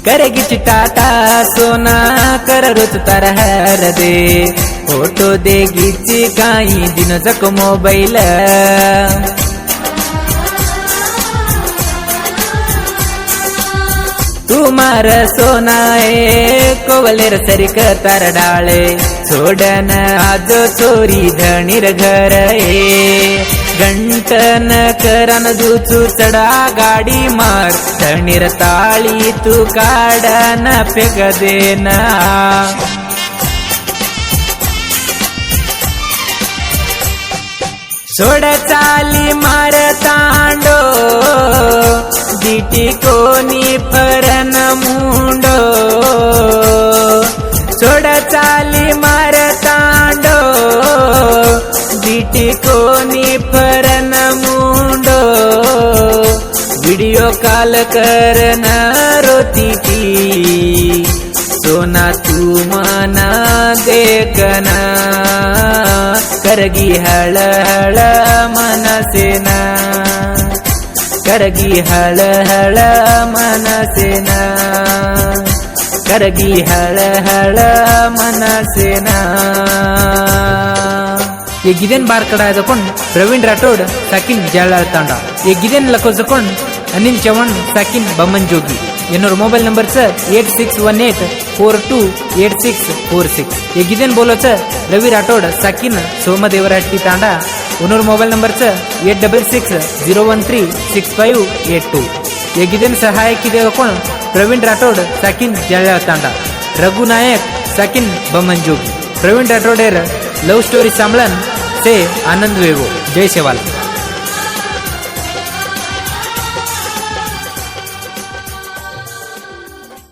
करेगी चिटाटा सोना कर रोज तार हर दे फोटो देगी चिकाई दिन जक मोबाइल तुमार सोनाए कोवलेर सरिक तार डाळे सोडन आज चोरी धणीर घर गंटन करन दुचू चढा गाडी मार धणीर ताळी तू काढन फेक देना सोड चाली मार तांडो दिटी कोणी फरन मुंडो सोड चाली मार तांडो दिटी कोणी फरन मुंडो वीडियो कॉल करन रोती ती सोना तू मना देखना करगी हळ हळ मनसेना करगी हळ हळ मनसेना करगी हळ हळ मनसेना ये गिदेन बार कड़ा जकोन प्रवीण राठोड साकिन जालाळ तांडा ये गिदेन लको जकोन अनिल चव्हाण साकिन बमन जोगी एनोर मोबाइल नंबर 8618428646 ये गिदेन बोलोच रवि राठोड साकिन सोमदेवराट्टी तांडा उनोर मोबाइल नंबर 8660136582 ये गिदेन सहायक किदे कोण प्रवीण राठोड साकिन जालाळ तांडा रघु नायक साकिन बमन जोगी प्रवीण राठोडेर लव स्टोरी सांभळन से आनंद वेवो जय सेवाल।